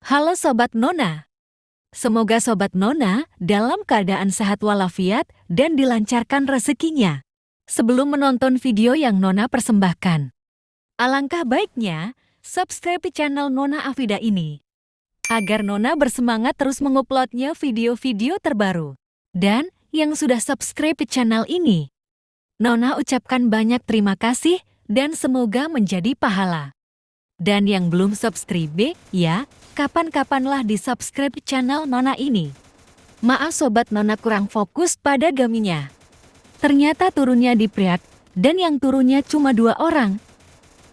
Halo Sobat Nona, semoga Sobat Nona dalam keadaan sehat walafiat dan dilancarkan rezekinya. Sebelum menonton video yang Nona persembahkan, alangkah baiknya subscribe channel Nona Afida ini, agar Nona bersemangat terus menguploadnya video-video terbaru. Dan yang sudah subscribe channel ini, Nona ucapkan banyak terima kasih dan semoga menjadi pahala. Dan yang belum subscribe, ya, kapan-kapanlah di-subscribe channel Nona ini. Maaf Sobat Nona kurang fokus pada gaminya. Ternyata turunnya di Priak, dan yang turunnya cuma 2 orang.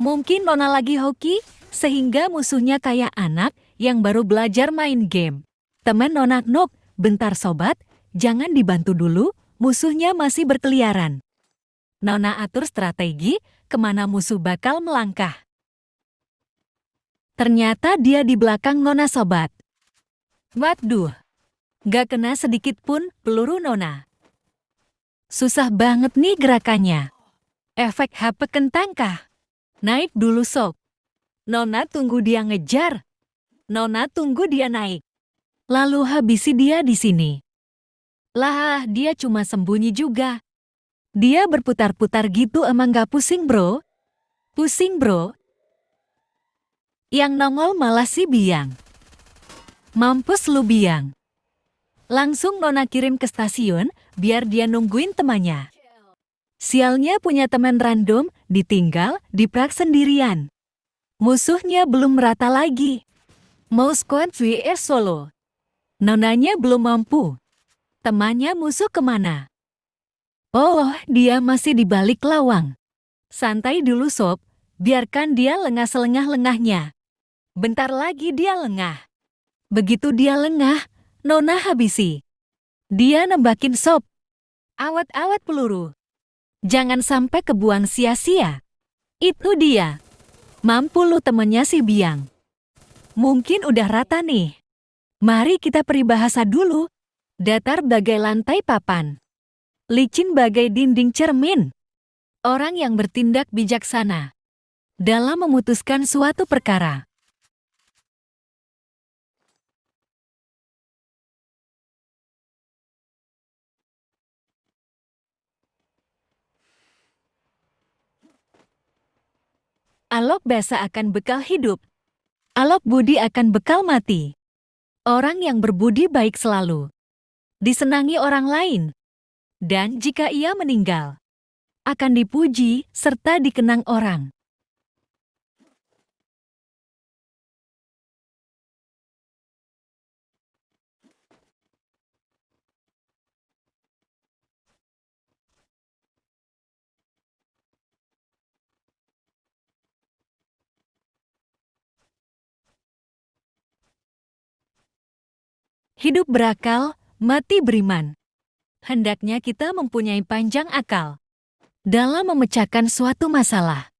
Mungkin Nona lagi hoki, sehingga musuhnya kayak anak yang baru belajar main game. Temen Nona Nok, bentar Sobat, jangan dibantu dulu, musuhnya masih berkeliaran. Nona atur strategi, kemana musuh bakal melangkah. Ternyata dia di belakang Nona Sobat. Waduh, gak kena sedikit pun peluru Nona. Susah banget nih gerakannya. Efek HP kentangkah? Naik dulu sob. Nona tunggu dia ngejar. Nona tunggu dia naik. Lalu habisi dia di sini. Lah, dia cuma sembunyi juga. Dia berputar-putar gitu emang gak pusing bro? Pusing bro? Yang nongol malah si Biang. Mampus lu Biang. Langsung Nona kirim ke stasiun, biar dia nungguin temannya. Sialnya punya teman random, ditinggal, diprak sendirian. Musuhnya belum merata lagi. Mau squad vs solo. Nonanya belum mampu. Temannya musuh kemana? Oh, dia masih di balik lawang. Santai dulu sob, biarkan dia lengah selengah-lengahnya. Bentar lagi dia lengah. Begitu dia lengah, Nona habisi. Dia nembakin sob. Awet-awet peluru. Jangan sampai kebuang sia-sia. Itu dia. Mampu lu temennya si Biang. Mungkin udah rata nih. Mari kita peribahasa dulu. Datar bagai lantai papan. Licin bagai dinding cermin. Orang yang bertindak bijaksana dalam memutuskan suatu perkara. Alok basa akan bekal hidup. Alok budi akan bekal mati. Orang yang berbudi baik selalu disenangi orang lain. Dan jika ia meninggal, akan dipuji serta dikenang orang. Hidup berakal, mati beriman. Hendaknya kita mempunyai panjang akal dalam memecahkan suatu masalah.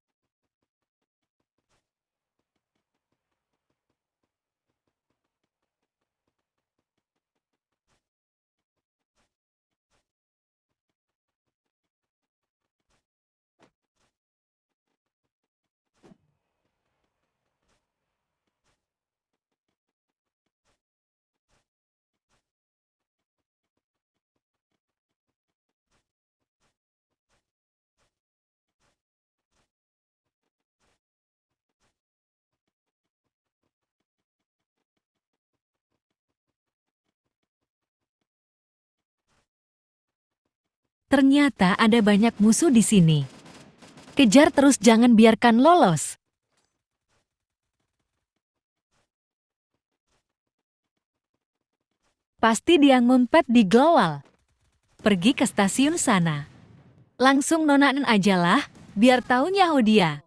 Ternyata ada banyak musuh di sini. Kejar terus, jangan biarkan lolos. Pasti dia ngumpet di glowal. Pergi ke stasiun sana. Langsung nonain ajalah, biar tahu nyaho dia.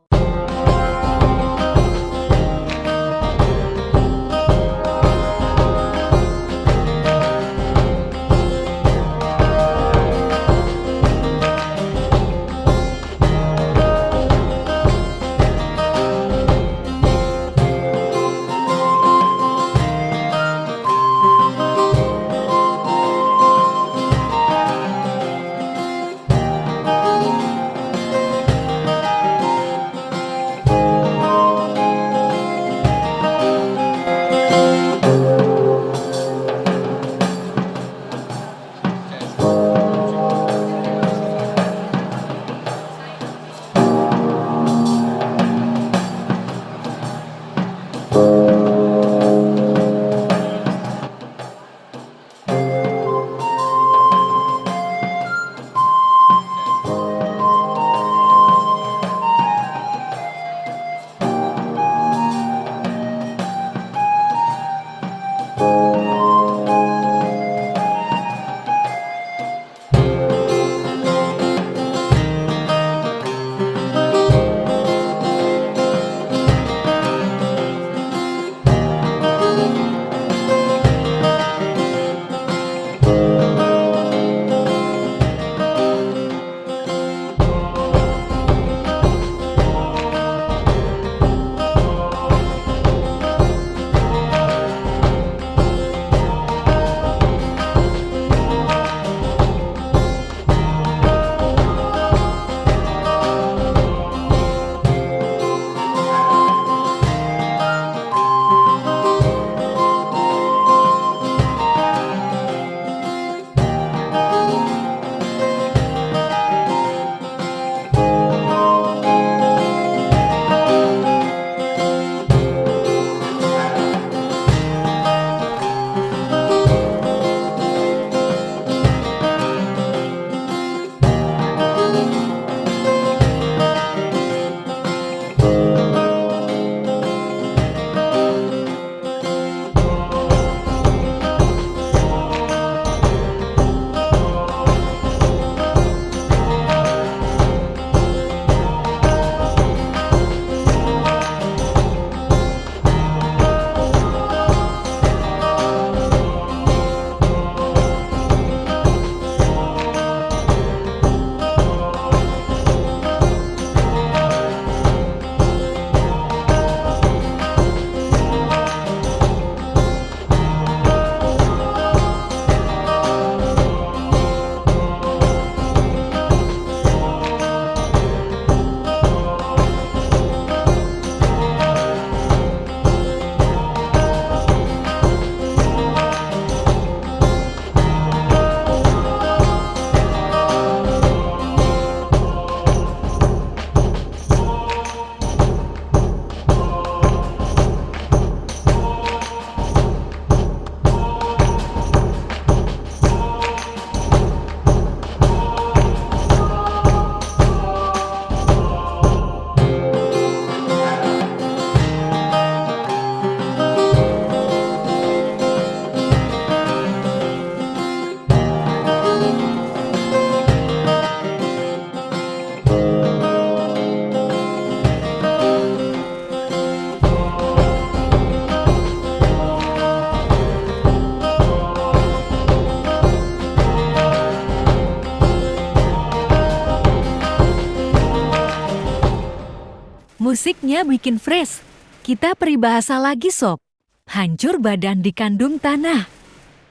Musiknya bikin fresh. Kita peribahasa lagi sob. Hancur badan dikandung tanah.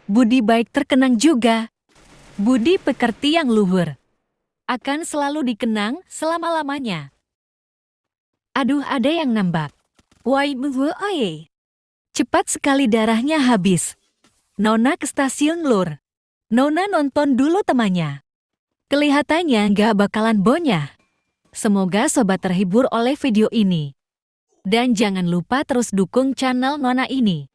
Budi baik terkenang juga. Budi pekerti yang luhur akan selalu dikenang selama-lamanya. Aduh, ada yang nambak. Wai buwe oye. Cepat sekali darahnya habis. Nona ke stasiun lur. Nona nonton dulu temannya. Kelihatannya gak bakalan bonyah. Semoga sobat terhibur oleh video ini. Dan jangan lupa terus dukung channel Nona ini.